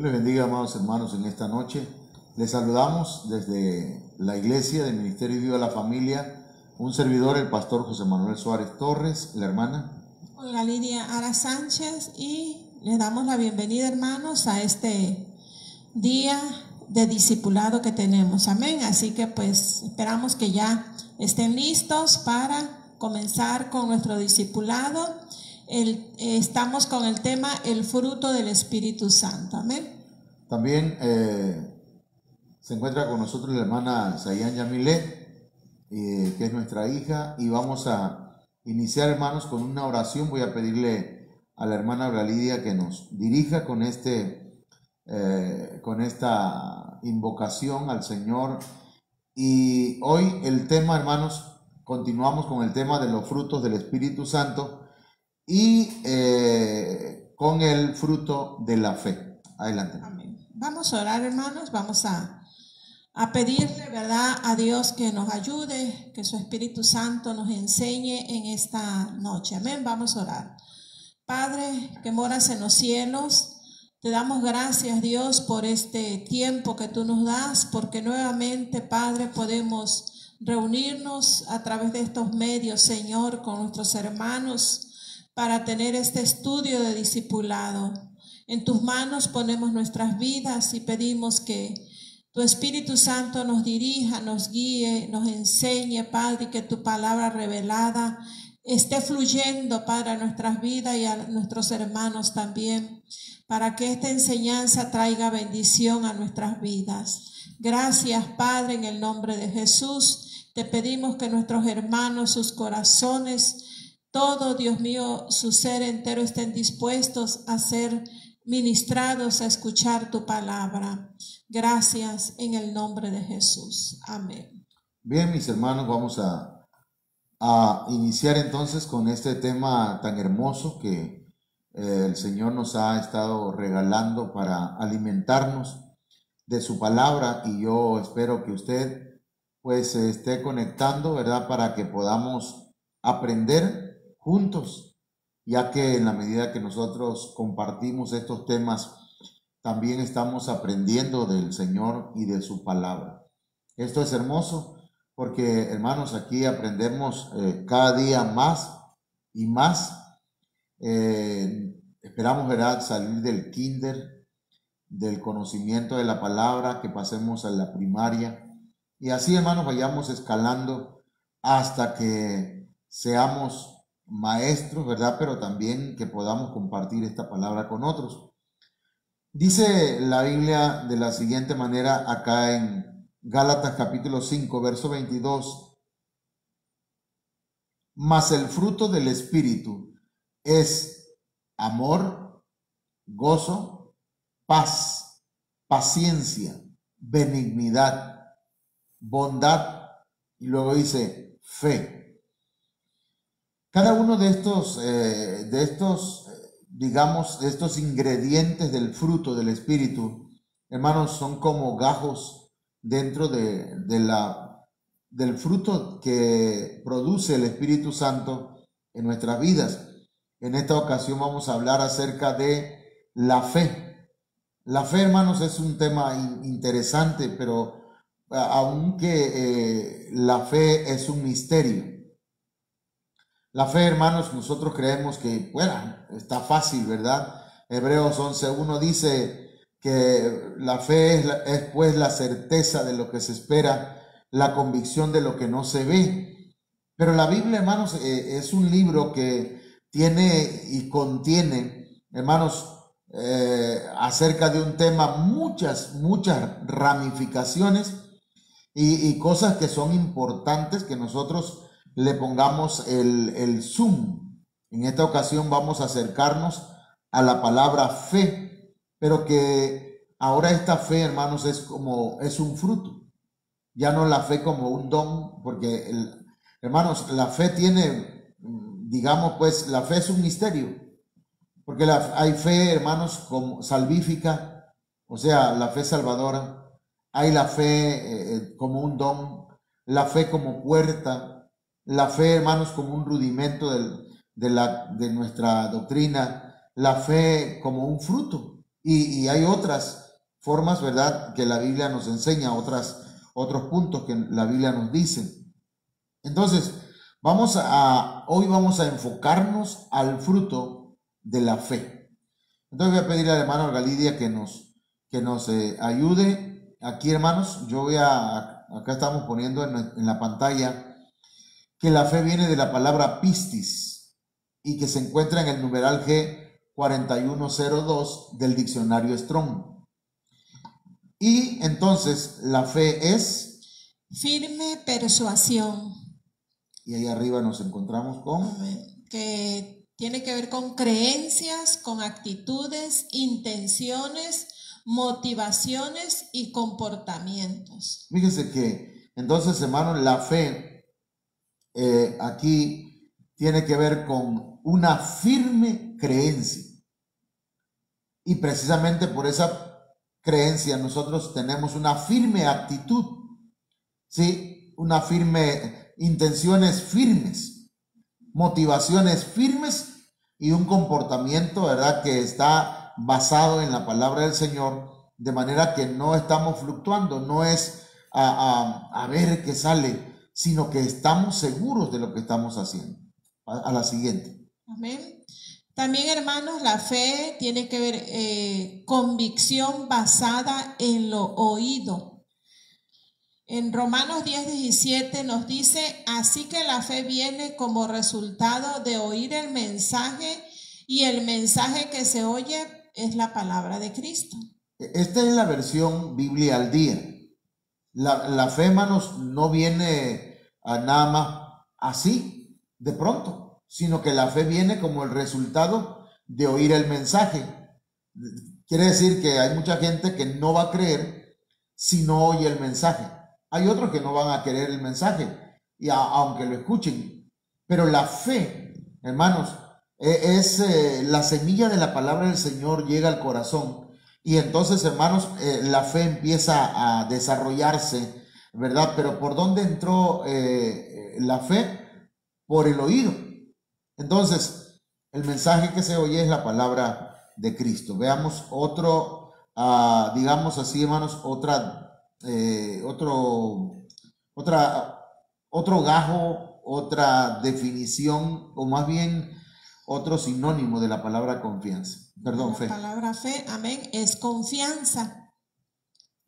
les bendiga, amados hermanos, en esta noche. Les saludamos desde la iglesia del Ministerio Viva la Familia, un servidor, el pastor José Manuel Suárez Torres, la hermana Olga Lidia Ara Sánchez, y les damos la bienvenida, hermanos, a este día de discipulado que tenemos. Amén. Así que pues esperamos que ya estén listos para comenzar con nuestro discipulado. Estamos con el tema el fruto del Espíritu Santo. Amén. También se encuentra con nosotros la hermana Sayan Yamilet, que es nuestra hija, y vamos a iniciar, hermanos, con una oración. Voy a pedirle a la hermana Lidia que nos dirija con esta invocación al Señor. Y hoy el tema, hermanos, continuamos con el tema de los frutos del Espíritu Santo y con el fruto de la fe. Adelante. Amén. Vamos a orar, hermanos. Vamos a pedirle, ¿verdad?, a Dios que nos ayude, que su Espíritu Santo nos enseñe en esta noche. Amén. Vamos a orar. Padre que moras en los cielos, te damos gracias, Dios, por este tiempo que tú nos das, porque nuevamente, Padre, podemos reunirnos a través de estos medios, Señor, con nuestros hermanos para tener este estudio de discipulado. En tus manos ponemos nuestras vidas y pedimos que tu Espíritu Santo nos dirija, nos guíe, nos enseñe, Padre, y que tu palabra revelada esté fluyendo, Padre, a nuestras vidas y a nuestros hermanos también, para que esta enseñanza traiga bendición a nuestras vidas. Gracias, Padre, en el nombre de Jesús. Te pedimos que nuestros hermanos, sus corazones, todo, Dios mío, su ser entero estén dispuestos a ser ministrados, a escuchar tu palabra. Gracias en el nombre de Jesús. Amén. Bien, mis hermanos, vamos a iniciar entonces con este tema tan hermoso que el Señor nos ha estado regalando para alimentarnos de su palabra, y yo espero que usted pues se esté conectando, ¿verdad?, para que podamos aprender juntos, ya que en la medida que nosotros compartimos estos temas, también estamos aprendiendo del Señor y de su palabra. Esto es hermoso porque, hermanos, aquí aprendemos cada día más y más. Esperamos, ¿verdad?, salir del kinder, del conocimiento de la palabra, que pasemos a la primaria, y así, hermanos, vayamos escalando hasta que seamos maestros, ¿verdad?, pero también que podamos compartir esta palabra con otros. Dice la Biblia de la siguiente manera acá en Gálatas capítulo 5, verso 22. Mas el fruto del Espíritu es amor, gozo, paz, paciencia, benignidad, bondad, y luego dice fe. Cada uno de estos ingredientes del fruto del Espíritu, hermanos, son como gajos dentro del fruto que produce el Espíritu Santo en nuestras vidas. En esta ocasión vamos a hablar acerca de la fe. La fe, hermanos, es un tema interesante, pero aunque la fe es un misterio. La fe, hermanos, nosotros creemos que, bueno, está fácil, ¿verdad? Hebreos 11:1 dice que la fe es pues la certeza de lo que se espera, la convicción de lo que no se ve. Pero la Biblia, hermanos, es un libro que tiene y contiene, hermanos, acerca de un tema muchas ramificaciones y cosas que son importantes que nosotros le pongamos el zoom. En esta ocasión vamos a acercarnos a la palabra fe, pero que ahora esta fe, hermanos, es un fruto, ya no la fe como un don, porque hermanos, la fe tiene, digamos, pues la fe es un misterio, porque hay fe, hermanos, como salvífica, o sea, la fe salvadora. Hay la fe como un don, la fe como puerta, la fe, hermanos, como un rudimento de nuestra doctrina, la fe como un fruto. Y hay otras formas, ¿verdad?, que la Biblia nos enseña, otros puntos que la Biblia nos dice. Entonces, hoy vamos a enfocarnos al fruto de la fe. Entonces voy a pedirle al hermano Galidia que nos ayude. Aquí, hermanos, acá estamos poniendo en la pantalla que la fe viene de la palabra pistis y que se encuentra en el numeral G4102 del diccionario Strong. Y entonces la fe es firme persuasión. Y ahí arriba nos encontramos con que tiene que ver con creencias, con actitudes, intenciones, motivaciones y comportamientos. Fíjese que entonces, hermano, la fe aquí tiene que ver con una firme creencia. Y precisamente por esa creencia nosotros tenemos una firme actitud, ¿sí? Una firme intenciones firmes, motivaciones firmes y un comportamiento, ¿verdad?, que está basado en la palabra del Señor, de manera que no estamos fluctuando, no es a ver qué sale, sino que estamos seguros de lo que estamos haciendo. A la siguiente. Amén. También, hermanos, la fe tiene que ver convicción basada en lo oído. En Romanos 10:17 nos dice, así que la fe viene como resultado de oír el mensaje, y el mensaje que se oye es la palabra de Cristo. Esta es la versión Biblia al día. La fe, hermanos, no viene nada más así, de pronto, sino que la fe viene como el resultado de oír el mensaje. Quiere decir que hay mucha gente que no va a creer si no oye el mensaje. Hay otros que no van a querer el mensaje, aunque lo escuchen. Pero la fe, hermanos, es la semilla de la palabra del Señor, llega al corazón. Y entonces, hermanos, la fe empieza a desarrollarse, ¿verdad? Pero ¿por dónde entró la fe? Por el oído. Entonces, el mensaje que se oye es la palabra de Cristo. Veamos otro, digamos así, hermanos, otro gajo, otra definición, o más bien otro sinónimo de la palabra confianza. Perdón, fe. La palabra fe, amén, es confianza.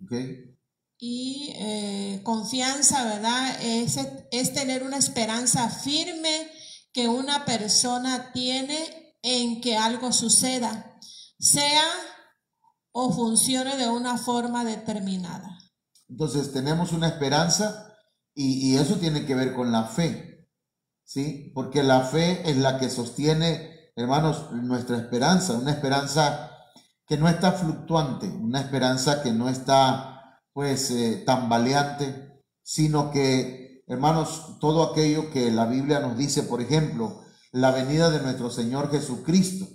Okay. Y confianza, ¿verdad? Es tener una esperanza firme que una persona tiene en que algo suceda, sea o funcione de una forma determinada. Entonces tenemos una esperanza y eso tiene que ver con la fe, ¿sí? Porque la fe es la que sostiene, hermanos, nuestra esperanza, una esperanza que no está fluctuante, una esperanza que no está, pues, tambaleante, sino que, hermanos, todo aquello que la Biblia nos dice, por ejemplo, la venida de nuestro Señor Jesucristo,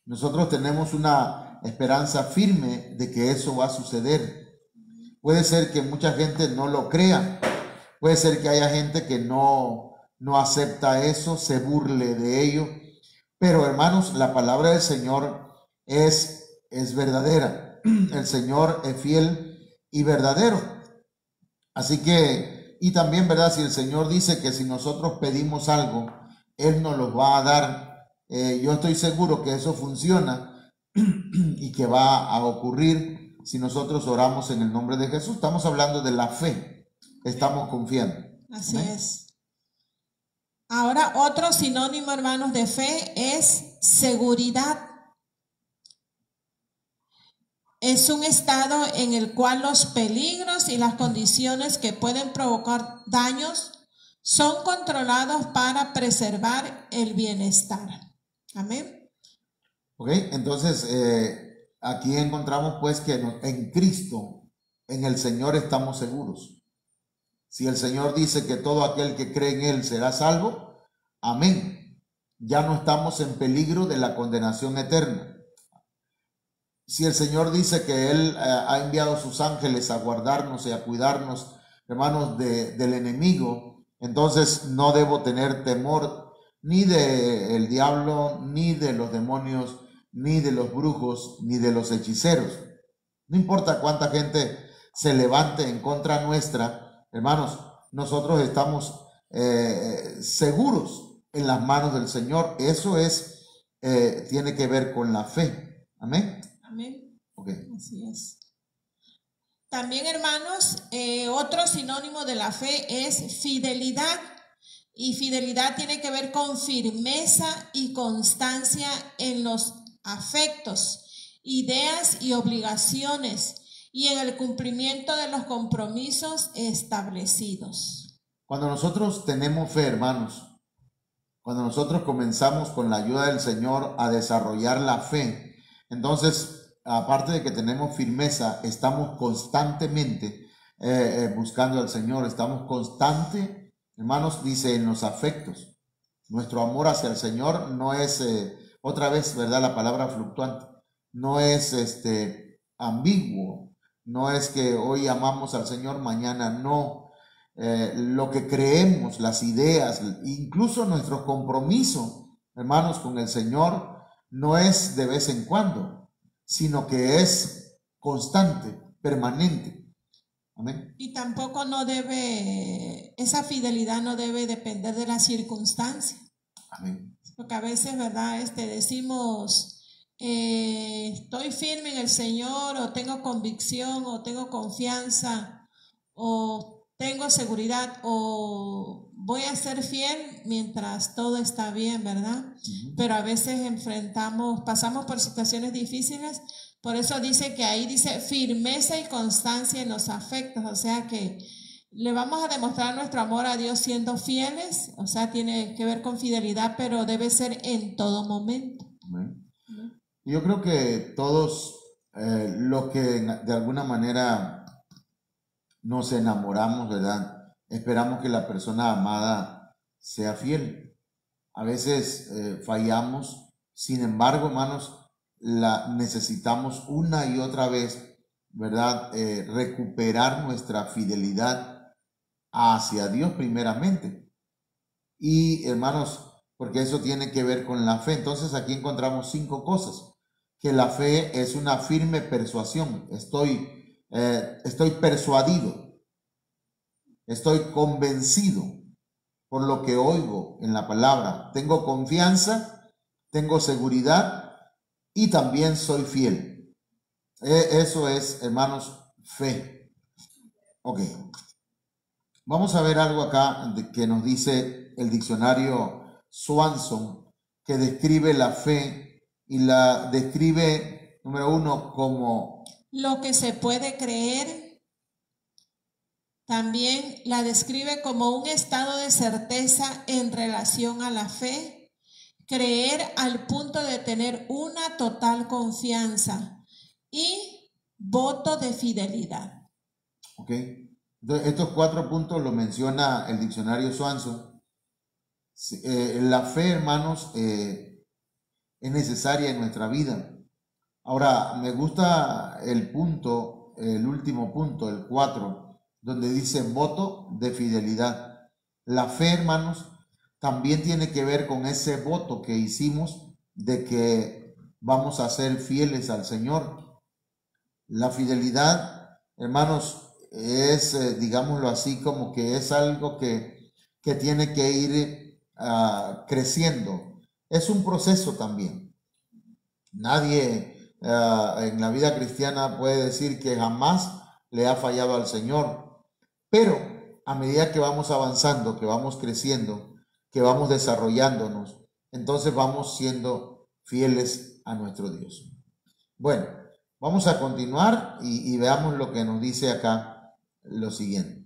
nosotros tenemos una esperanza firme de que eso va a suceder. Puede ser que mucha gente no lo crea, puede ser que haya gente que no acepta eso, se burle de ello, pero hermanos, la palabra del Señor es verdadera, el Señor es fiel y verdadero. Así que, y también, ¿verdad? Si el Señor dice que si nosotros pedimos algo, Él nos lo va a dar, yo estoy seguro que eso funciona y que va a ocurrir. Si nosotros oramos en el nombre de Jesús, estamos hablando de la fe, estamos confiando. Así es. Ahora, otro sinónimo, hermanos, de fe es seguridad. Es un estado en el cual los peligros y las condiciones que pueden provocar daños son controlados para preservar el bienestar. Amén. Ok, entonces aquí encontramos pues que en Cristo, en el Señor estamos seguros. Si el Señor dice que todo aquel que cree en Él será salvo, amén. Ya no estamos en peligro de la condenación eterna. Si el Señor dice que Él ha enviado sus ángeles a guardarnos y a cuidarnos, hermanos, del enemigo, entonces no debo tener temor ni del diablo, ni de los demonios, ni de los brujos, ni de los hechiceros. No importa cuánta gente se levante en contra nuestra, hermanos, nosotros estamos seguros en las manos del Señor. Eso es, tiene que ver con la fe. Amén. Amén. Okay. Así es. También, hermanos, otro sinónimo de la fe es fidelidad. Y fidelidad tiene que ver con firmeza y constancia en los afectos, ideas y obligaciones y en el cumplimiento de los compromisos establecidos. Cuando nosotros tenemos fe, hermanos, cuando nosotros comenzamos con la ayuda del Señor a desarrollar la fe, entonces, aparte de que tenemos firmeza, estamos constantemente buscando al Señor, estamos constantes, hermanos, dice, en los afectos. Nuestro amor hacia el Señor no es, otra vez, ¿verdad? La palabra fluctuante, no es ambiguo, no es que hoy amamos al Señor, mañana no. Lo que creemos, las ideas, incluso nuestros compromisos, hermanos, con el Señor, no es de vez en cuando, sino que es constante, permanente. Amén. Y tampoco esa fidelidad no debe depender de las circunstancias. Amén. Porque a veces, ¿verdad? Decimos, estoy firme en el Señor, o tengo convicción, o tengo confianza, o tengo seguridad, o voy a ser fiel mientras todo está bien, ¿verdad? Pero a veces pasamos por situaciones difíciles. Por eso dice que ahí dice firmeza y constancia en los afectos, o sea que le vamos a demostrar nuestro amor a Dios siendo fieles, o sea, tiene que ver con fidelidad, pero debe ser en todo momento. Amén. Yo creo que todos los que de alguna manera nos enamoramos, ¿verdad? Esperamos que la persona amada sea fiel. A veces fallamos, sin embargo, hermanos, necesitamos una y otra vez, ¿verdad? Recuperar nuestra fidelidad hacia Dios primeramente. Y hermanos, porque eso tiene que ver con la fe. Entonces aquí encontramos 5 cosas. Que la fe es una firme persuasión. Estoy persuadido. Estoy convencido por lo que oigo en la palabra. Tengo confianza, tengo seguridad y también soy fiel. Eso es, hermanos, fe. Ok. Vamos a ver algo acá que nos dice el diccionario Swanson, que describe la fe y la describe, número 1, como lo que se puede creer. También la describe como un estado de certeza en relación a la fe, creer al punto de tener una total confianza y voto de fidelidad. Ok. Entonces, estos 4 puntos lo menciona el diccionario Swanson. La fe, hermanos, es necesaria en nuestra vida. Ahora, me gusta el último punto, el 4, donde dice voto de fidelidad. La fe, hermanos, también tiene que ver con ese voto que hicimos de que vamos a ser fieles al Señor. La fidelidad, hermanos, es, digámoslo así, como que es algo que tiene que ir creciendo. Es un proceso también. Nadie en la vida cristiana puede decir que jamás le ha fallado al Señor. Pero a medida que vamos avanzando, que vamos creciendo, que vamos desarrollándonos, entonces vamos siendo fieles a nuestro Dios. Bueno, vamos a continuar y veamos lo que nos dice acá lo siguiente.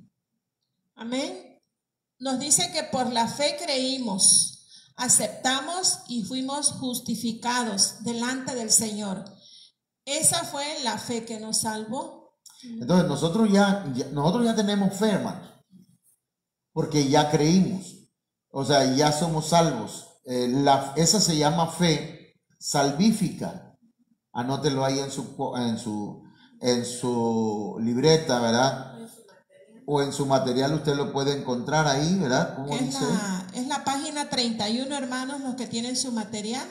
Amén. Nos dice que por la fe creímos, aceptamos y fuimos justificados delante del Señor. Esa fue la fe que nos salvó. Entonces nosotros ya tenemos fe, hermanos, porque ya creímos, o sea, ya somos salvos. Esa se llama fe salvífica. Anótelo ahí en su libreta, ¿verdad? O en su material usted lo puede encontrar ahí, ¿verdad? ¿Cómo dice? Es la página 31, hermanos, los que tienen su material.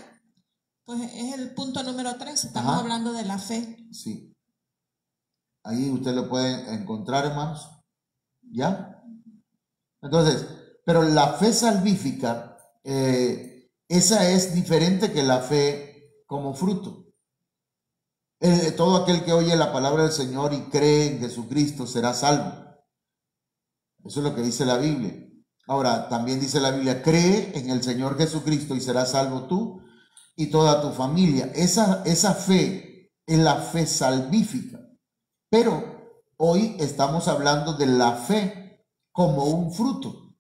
Pues es el punto número 3, estamos Ajá. hablando de la fe. Sí. Ahí usted lo puede encontrar, hermanos. ¿Ya? Entonces, pero la fe salvífica, esa es diferente que la fe como fruto. Todo aquel que oye la palabra del Señor y cree en Jesucristo será salvo. Eso es lo que dice la Biblia. Ahora, también dice la Biblia, cree en el Señor Jesucristo y serás salvo tú y toda tu familia. Esa fe es la fe salvífica. Pero hoy estamos hablando de la fe como un fruto.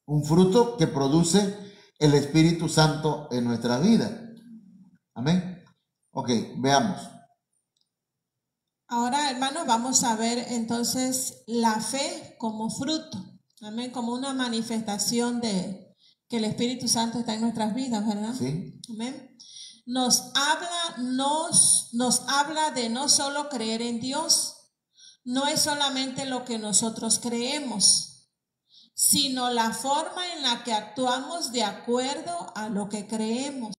Un fruto que produce el Espíritu Santo en nuestra vida. Amén. Ok, veamos. Ahora, hermanos, vamos a ver entonces la fe como fruto. Amén, como una manifestación de que el Espíritu Santo está en nuestras vidas, ¿verdad? Sí. Amén. Nos habla de no solo creer en Dios, no es solamente lo que nosotros creemos, sino la forma en la que actuamos de acuerdo a lo que creemos.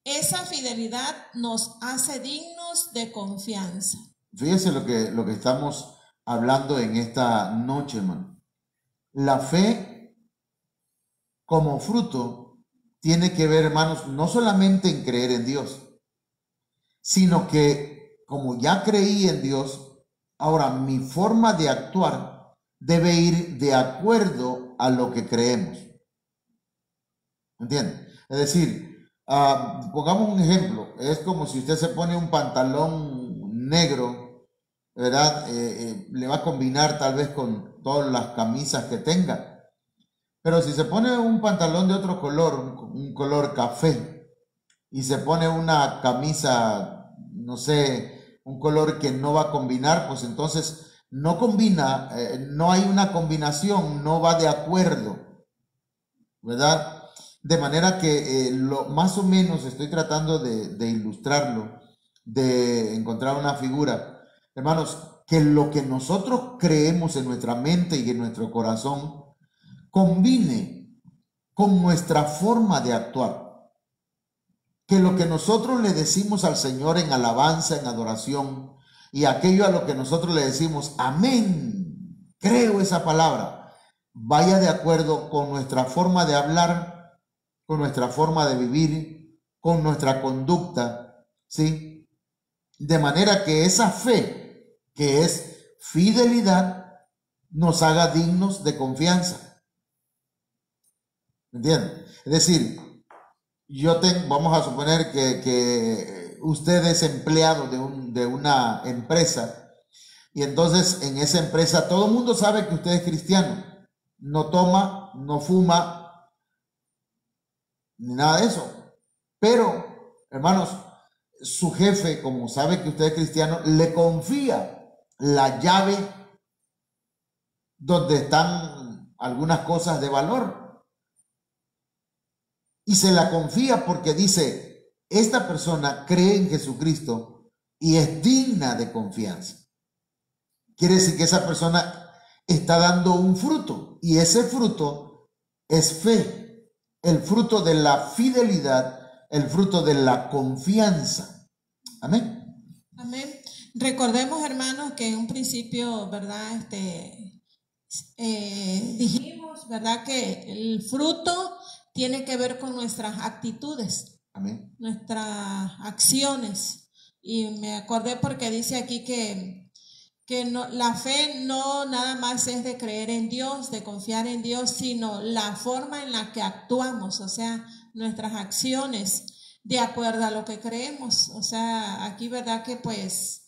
Esa fidelidad nos hace dignos de confianza. Fíjese lo que estamos hablando en esta noche, hermano. La fe como fruto tiene que ver, hermanos, no solamente en creer en Dios, sino que como ya creí en Dios, ahora mi forma de actuar debe ir de acuerdo a lo que creemos. ¿Entienden? Es decir, pongamos un ejemplo. Es como si usted se pone un pantalón negro, ¿verdad? Le va a combinar tal vez con todas las camisas que tenga. Pero si se pone un pantalón de otro color, un color café, y se pone una camisa, no sé, un color que no va a combinar, pues entonces no combina, no hay una combinación, no va de acuerdo, ¿verdad? De manera que más o menos estoy tratando de ilustrarlo, de encontrar una figura. Hermanos, que lo que nosotros creemos en nuestra mente y en nuestro corazón combine con nuestra forma de actuar. Que lo que nosotros le decimos al Señor en alabanza, en adoración, y aquello a lo que nosotros le decimos, amén, creo esa palabra, vaya de acuerdo con nuestra forma de hablar, con nuestra forma de vivir, con nuestra conducta, ¿sí? De manera que esa fe, que es fidelidad, nos haga dignos de confianza. ¿Me entienden? Es decir, vamos a suponer que usted es empleado de una empresa y entonces en esa empresa todo el mundo sabe que usted es cristiano. No toma, no fuma, ni nada de eso. Pero, hermanos, su jefe, como sabe que usted es cristiano, le confía la llave donde están algunas cosas de valor. Y se la confía porque dice, esta persona cree en Jesucristo y es digna de confianza. Quiere decir que esa persona está dando un fruto y ese fruto es fe, el fruto de la fidelidad, el fruto de la confianza. Amén. Amén. Recordemos, hermanos, que en un principio, ¿verdad? Dijimos, ¿verdad? Que el fruto tiene que ver con nuestras actitudes. Amén. Nuestras acciones. Y me acordé porque dice aquí que no, la fe no nada más es de creer en Dios, de confiar en Dios, sino la forma en la que actuamos, o sea, nuestras acciones de acuerdo a lo que creemos. O sea, aquí verdad que pues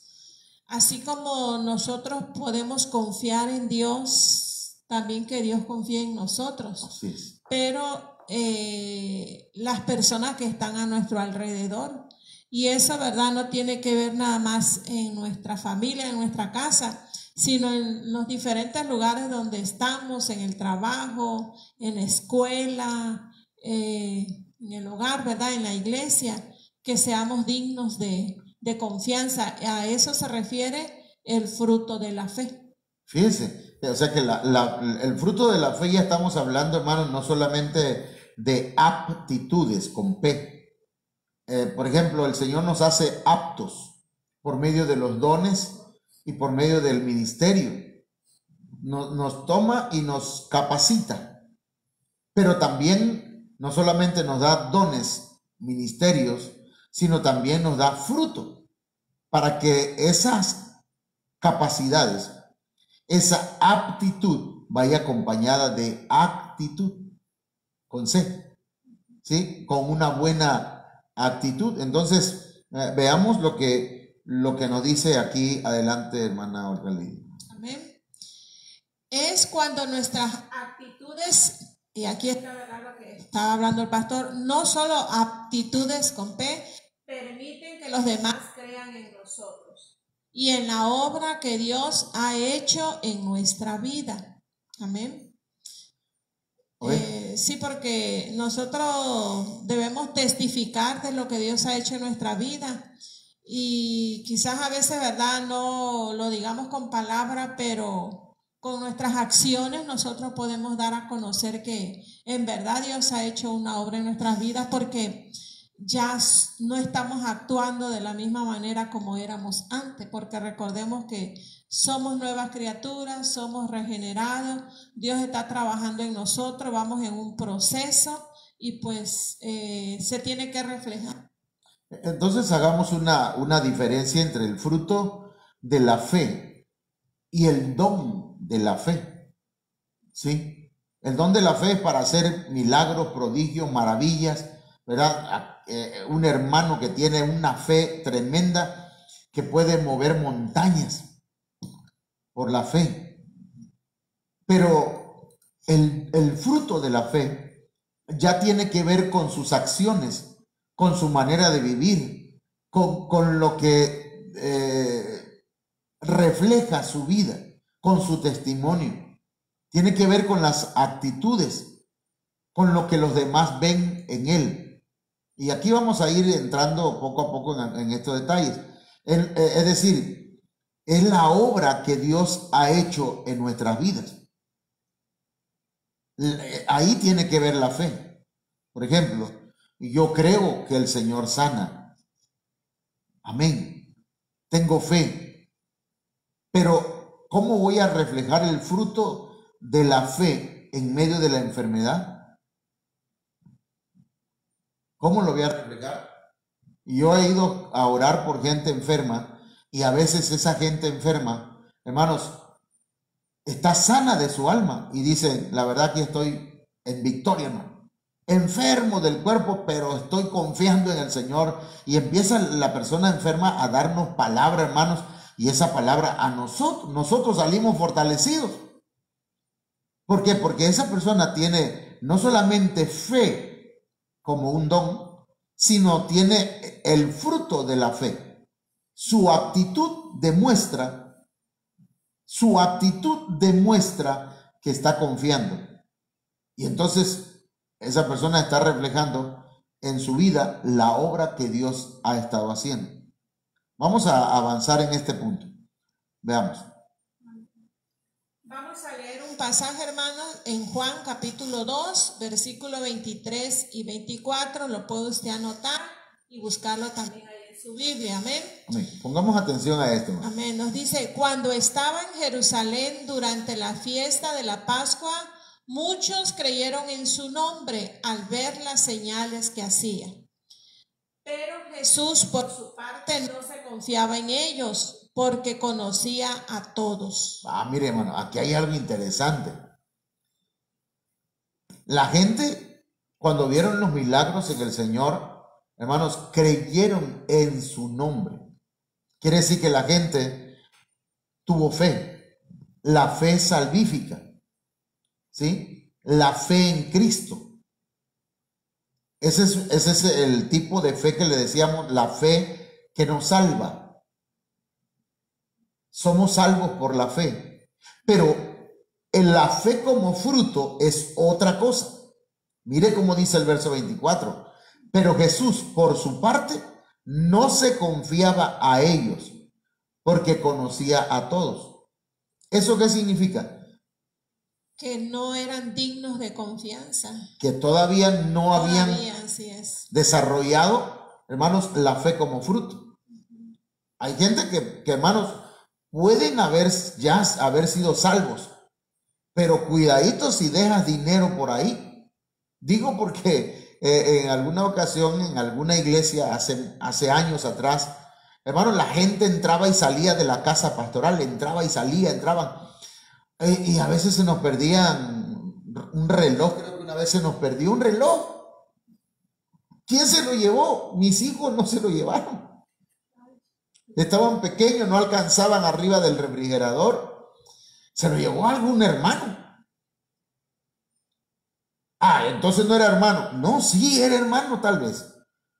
así como nosotros podemos confiar en Dios, también que Dios confíe en nosotros. Así es. Pero las personas que están a nuestro alrededor, y eso, ¿verdad? No tiene que ver nada más en nuestra familia, en nuestra casa, sino en los diferentes lugares donde estamos, en el trabajo, en la escuela, en el hogar, ¿verdad? En la iglesia, que seamos dignos de confianza. A eso se refiere el fruto de la fe. Fíjense, o sea que el fruto de la fe ya estamos hablando, hermanos, no solamente de aptitudes con P. Por ejemplo, el Señor nos hace aptos por medio de los dones y por medio del ministerio. Nos toma y nos capacita, pero también no solamente nos da dones, ministerios, sino también nos da fruto para que esas capacidades, esa aptitud vaya acompañada de actitud, con C, ¿sí? Con una buena actitud. Entonces, veamos lo que nos dice aquí adelante, hermana Olga Lidia. Amén. Es cuando nuestras actitudes, y aquí está lo que estaba hablando el pastor, no solo aptitudes con P, permiten que los demás crean en nosotros y en la obra que Dios ha hecho en nuestra vida. Amén. Sí, porque nosotros debemos testificar de lo que Dios ha hecho en nuestra vida. Y quizás a veces, ¿verdad?, no lo digamos con palabras, pero con nuestras acciones nosotros podemos dar a conocer que en verdad Dios ha hecho una obra en nuestras vidas, porque ya no estamos actuando de la misma manera como éramos antes, porque recordemos que somos nuevas criaturas, somos regenerados, Dios está trabajando en nosotros, vamos en un proceso y pues se tiene que reflejar. Entonces hagamos una diferencia entre el fruto de la fe y el don de la fe, ¿sí? El don de la fe es para hacer milagros, prodigios, maravillas, ¿verdad? Un hermano que tiene una fe tremenda que puede mover montañas por la fe. Pero el fruto de la fe ya tiene que ver con sus acciones, con su manera de vivir, con lo que refleja su vida, con su testimonio. Tiene que ver con las actitudes, con lo que los demás ven en él. Y aquí vamos a ir entrando poco a poco en estos detalles. Es decir, es la obra que Dios ha hecho en nuestras vidas. Ahí tiene que ver la fe. Por ejemplo, yo creo que el Señor sana. Amén. Tengo fe. Pero, ¿cómo voy a reflejar el fruto de la fe en medio de la enfermedad? ¿Cómo lo voy a reflejar? Yo he ido a orar por gente enferma y a veces esa gente enferma, hermanos, está sana de su alma y dice, la verdad que estoy en victoria, hermano. Enfermo del cuerpo, pero estoy confiando en el Señor. Y empieza la persona enferma a darnos palabra, hermanos, y esa palabra a nosotros salimos fortalecidos. ¿Por qué? Porque esa persona tiene no solamente fe como un don, sino tiene el fruto de la fe. Su actitud demuestra que está confiando. Y entonces esa persona está reflejando en su vida la obra que Dios ha estado haciendo. Vamos a avanzar en este punto. Veamos. Vamos a leer un pasaje, hermanos, en Juan capítulo 2, versículo 23 y 24. Lo puede usted anotar y buscarlo también ahí en su Biblia. Amén. Amén. Pongamos atención a esto. Amén. Nos dice, cuando estaba en Jerusalén durante la fiesta de la Pascua, muchos creyeron en su nombre al ver las señales que hacía. Pero Jesús, por su parte, no se confiaba en ellos, porque conocía a todos. Mire, hermano, aquí hay algo interesante. La gente, cuando vieron los milagros en el Señor, hermanos, creyeron en su nombre. Quiere decir que la gente tuvo fe, la fe salvífica, ¿sí? La fe en Cristo. Ese es el tipo de fe que le decíamos, la fe que nos salva. Somos salvos por la fe, pero en la fe como fruto es otra cosa. Mire cómo dice el verso 24. Pero Jesús, por su parte, no se confiaba a ellos, porque conocía a todos. ¿Eso qué significa? que no eran dignos de confianza. Que todavía no habían Así es. desarrollado, hermanos, la fe como fruto. Hay gente que hermanos, pueden haber sido salvos, pero cuidadito si dejas dinero por ahí. Digo porque en alguna ocasión, en alguna iglesia, hace años atrás, hermanos, la gente entraba y salía de la casa pastoral, entraba y salía, entraban. Y a veces se nos perdían un reloj. Creo que una vez se nos perdió un reloj. ¿Quién se lo llevó? Mis hijos no se lo llevaron. Estaban pequeños, no alcanzaban arriba del refrigerador. Se lo llevó algún hermano. Entonces no era hermano. No, sí era hermano tal vez.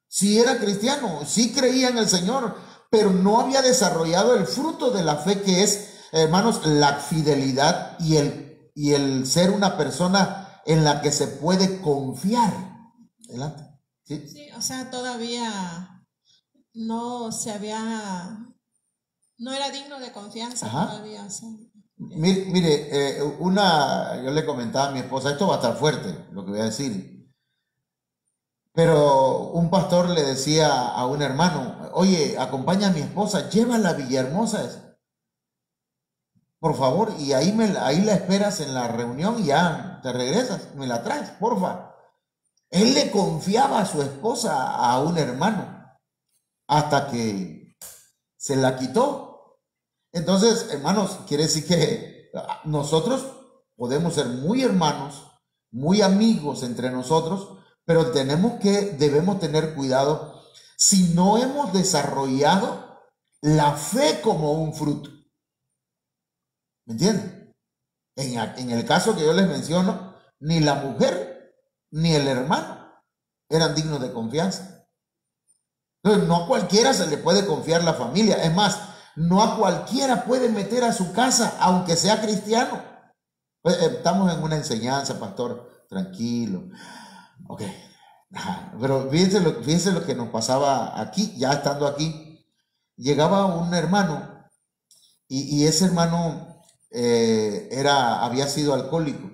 Sí era cristiano, sí creía en el Señor, pero no había desarrollado el fruto de la fe, que es, hermanos, la fidelidad y el ser una persona en la que se puede confiar. Adelante. Sí, sí, o sea, todavía no era digno de confianza. Ajá. Todavía. O sea, mire, yo le comentaba a mi esposa, esto va a estar fuerte, lo que voy a decir. Pero un pastor le decía a un hermano, oye, acompaña a mi esposa, llévala a Villahermosa, por favor, y ahí la esperas en la reunión y ya te regresas, me la traes, porfa. Él le confiaba a su esposa a un hermano hasta que se la quitó. Entonces, hermanos, quiere decir que nosotros podemos ser muy hermanos, muy amigos entre nosotros, pero debemos tener cuidado si no hemos desarrollado la fe como un fruto. ¿Me entienden? En el caso que yo les menciono, ni la mujer ni el hermano eran dignos de confianza. Entonces, no a cualquiera se le puede confiar la familia. Es más, no a cualquiera puede meter a su casa, aunque sea cristiano. Estamos en una enseñanza, pastor, tranquilo. Ok. Pero fíjense lo que nos pasaba aquí, ya estando aquí. Llegaba un hermano y ese hermano había sido alcohólico.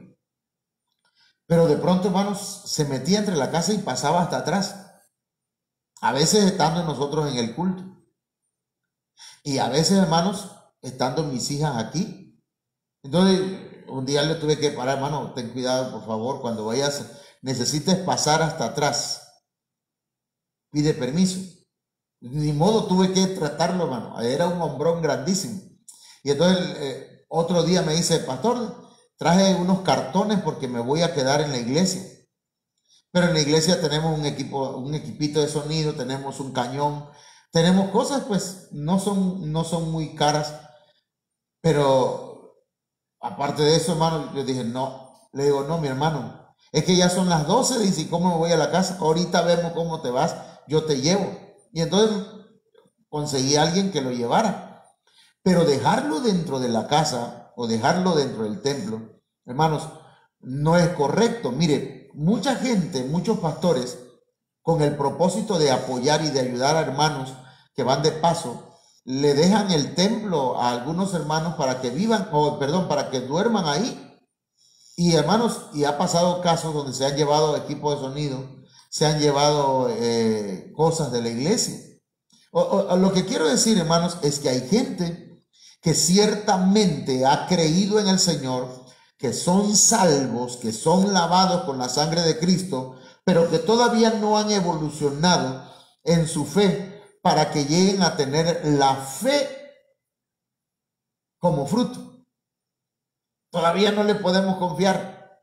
Pero de pronto, hermanos, se metía entre la casa y pasaba hasta atrás. A veces estando nosotros en el culto. Y a veces, hermanos, estando mis hijas aquí. Entonces, un día le tuve que parar, hermano, ten cuidado, por favor, cuando necesites pasar hasta atrás, pide permiso. Ni modo, tuve que tratarlo, hermano. Era un hombrón grandísimo. Y entonces, otro día me dice, pastor, traje unos cartones porque me voy a quedar en la iglesia. Pero en la iglesia tenemos un equipito de sonido, tenemos un cañón, tenemos cosas, pues, no son muy caras. Pero aparte de eso, hermano, yo dije, no. Le digo, no, mi hermano, es que ya son las 12, dice, ¿y cómo me voy a la casa? Ahorita vemos cómo te vas, yo te llevo. Y entonces conseguí a alguien que lo llevara. Pero dejarlo dentro de la casa o dejarlo dentro del templo, hermanos, no es correcto. Mire, mucha gente, muchos pastores, con el propósito de apoyar y de ayudar a hermanos que van de paso, le dejan el templo a algunos hermanos para que para que duerman ahí. Y hermanos, y ha pasado casos donde se han llevado equipos de sonido, se han llevado cosas de la iglesia. Lo que quiero decir, hermanos, es que hay gente que ciertamente ha creído en el Señor, que son salvos, que son lavados con la sangre de Cristo, pero que todavía no han evolucionado en su fe para que lleguen a tener la fe como fruto. Todavía no le podemos confiar.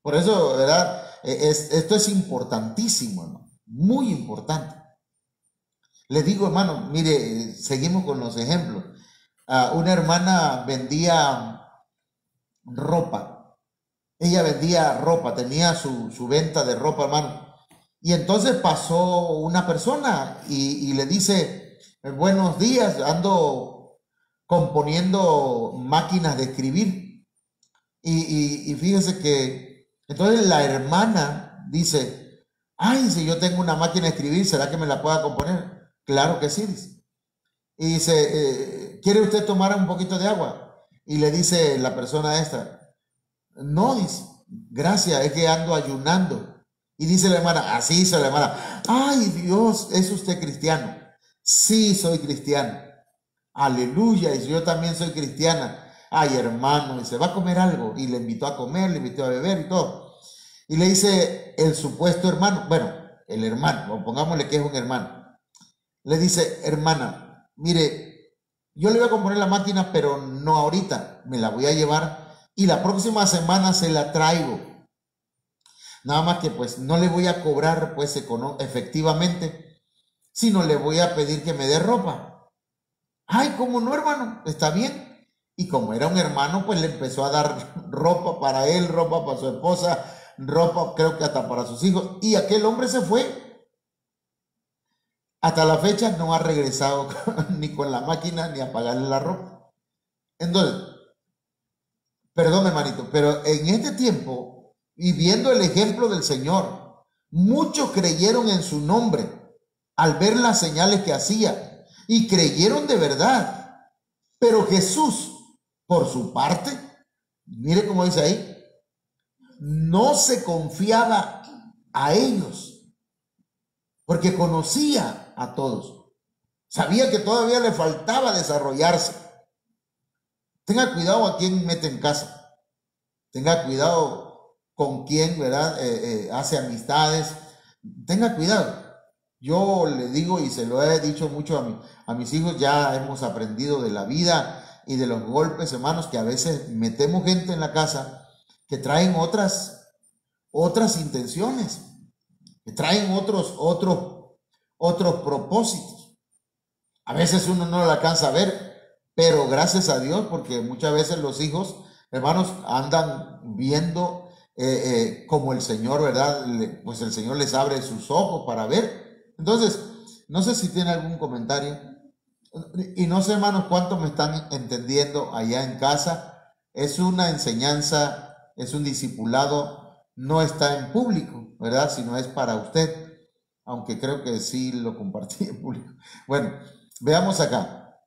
Por eso, ¿verdad? Esto es importantísimo, hermano. Muy importante. Les digo, hermano, mire, seguimos con los ejemplos. Una hermana vendía ropa. Ella vendía ropa, tenía su venta de ropa, hermano. Y entonces pasó una persona y le dice, buenos días, ando componiendo máquinas de escribir. Y fíjese que entonces la hermana dice, ay, si yo tengo una máquina de escribir, ¿será que me la pueda componer? Claro que sí, dice. Y dice, ¿quiere usted tomar un poquito de agua? Y le dice la persona esta, No, dice, gracias, es que ando ayunando. Y dice la hermana, así hizo la hermana, ay Dios, ¿es usted cristiano? Sí, soy cristiano. Aleluya, y yo también soy cristiana. Ay, hermano, y se va a comer algo. Y le invitó a comer, le invitó a beber y todo. Y le dice el supuesto hermano, bueno, el hermano, o pongámosle que es un hermano. Le dice, hermana, mire, yo le voy a componer la máquina, pero no ahorita, me la voy a llevar y la próxima semana se la traigo. Nada más que pues no le voy a cobrar pues efectivamente, sino le voy a pedir que me dé ropa. Ay, ¿cómo no, hermano? Está bien. Y como era un hermano, pues le empezó a dar ropa para él, ropa para su esposa, ropa creo que hasta para sus hijos. Y aquel hombre se fue. Hasta la fecha no ha regresado ni con la máquina ni a pagarle la ropa. Entonces, perdón, hermanito, pero en este tiempo, y viendo el ejemplo del Señor, muchos creyeron en su nombre al ver las señales que hacía y creyeron de verdad. Pero Jesús, por su parte, mire cómo dice ahí, no se confiaba a ellos porque conocía a todos. Sabía que todavía le faltaba desarrollarse. Tenga cuidado a quién mete en casa. Tenga cuidado con quién, ¿verdad? Hace amistades. Tenga cuidado. Yo le digo y se lo he dicho mucho a mis hijos, ya hemos aprendido de la vida y de los golpes, hermanos, que a veces metemos gente en la casa que traen otras intenciones, que traen otros propósitos. A veces uno no lo alcanza a ver, pero gracias a Dios, porque muchas veces los hijos, hermanos, andan viendo como el Señor, ¿verdad? Pues el Señor les abre sus ojos para ver. Entonces, no sé si tiene algún comentario. Y no sé, hermanos, cuántos me están entendiendo allá en casa. Es una enseñanza, es un discipulado, no está en público, ¿verdad? Sino es para usted, aunque creo que sí lo compartí en público. Bueno, veamos acá.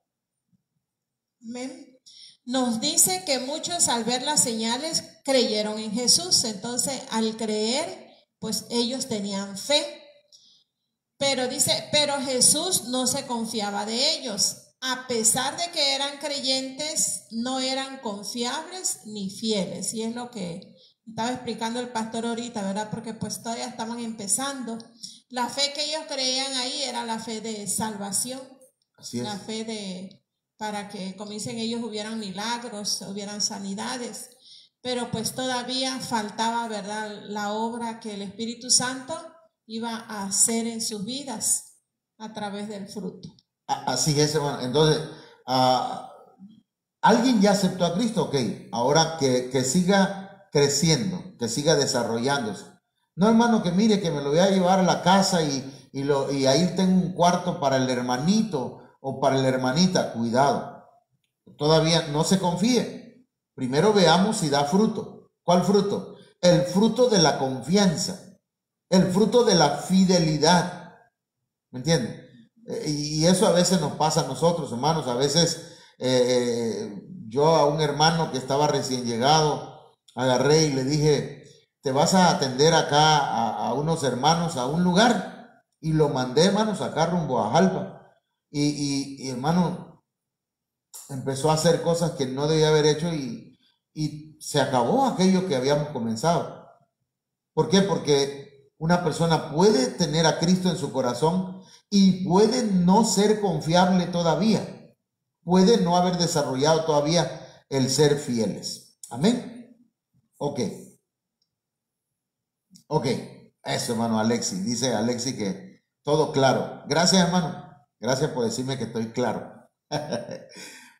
Amén. Nos dice que muchos al ver las señales creyeron en Jesús. Entonces, al creer, pues ellos tenían fe. Pero dice, pero Jesús no se confiaba de ellos. A pesar de que eran creyentes, no eran confiables ni fieles. Y es lo que estaba explicando el pastor ahorita, ¿verdad? Porque pues todavía estaban empezando. La fe que ellos creían ahí era la fe de salvación. Así es. La fe de, para que, como dicen ellos, hubieran milagros, hubieran sanidades. Pero pues todavía faltaba, ¿verdad?, la obra que el Espíritu Santo iba a hacer en sus vidas a través del fruto. Así es, hermano. Entonces, alguien ya aceptó a Cristo, ok. Ahora que siga creciendo, que siga desarrollándose. No, hermano, que mire que me lo voy a llevar a la casa y ahí tengo un cuarto para el hermanito o para la hermanita. Cuidado. Todavía no se confíe. Primero veamos si da fruto. ¿Cuál fruto? El fruto de la confianza. El fruto de la fidelidad. ¿Me entienden? Y eso a veces nos pasa a nosotros, hermanos. A veces yo a un hermano que estaba recién llegado, agarré y le dije, te vas a atender acá a unos hermanos a un lugar. Y lo mandé, hermanos, acá rumbo a Jalpa. Y hermano, empezó a hacer cosas que no debía haber hecho y se acabó aquello que habíamos comenzado. ¿Por qué? Porque una persona puede tener a Cristo en su corazón y puede no ser confiable todavía. Puede no haber desarrollado todavía el ser fieles. Amén. Ok. Ok. Eso, hermano Alexi. Dice Alexi que todo claro. Gracias, hermano. Gracias por decirme que estoy claro.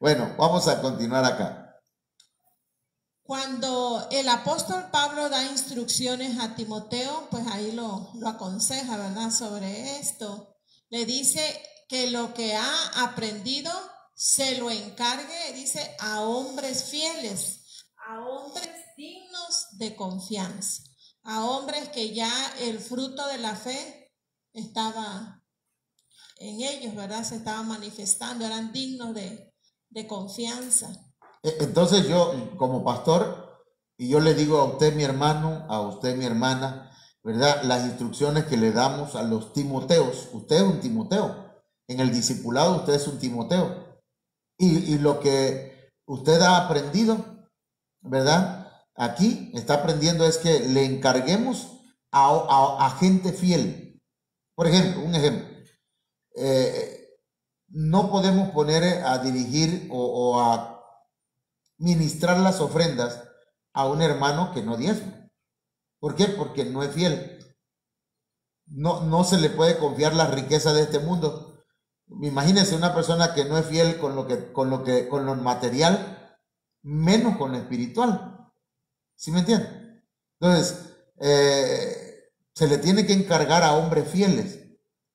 Bueno, vamos a continuar acá. Cuando el apóstol Pablo da instrucciones a Timoteo, pues ahí lo aconseja, ¿verdad?, sobre esto. Le dice que lo que ha aprendido se lo encargue, dice, a hombres fieles, a hombres dignos de confianza, a hombres que ya el fruto de la fe estaba en ellos, ¿verdad? Se estaba manifestando, eran dignos de confianza. Entonces yo, como pastor, Y yo le digo a usted, mi hermano, a usted, mi hermana, ¿verdad? Las instrucciones que le damos a los Timoteos. Usted es un Timoteo. En el discipulado usted es un Timoteo. Y lo que usted ha aprendido, ¿verdad? Aquí está aprendiendo es que le encarguemos a gente fiel. Por ejemplo, un ejemplo. No podemos poner a dirigir o a ministrar las ofrendas a un hermano que no diezma. ¿Por qué? Porque no es fiel. No se le puede confiar la riqueza de este mundo. Imagínense una persona que no es fiel con lo material, menos con lo espiritual. ¿Sí me entienden? Entonces, se le tiene que encargar a hombres fieles,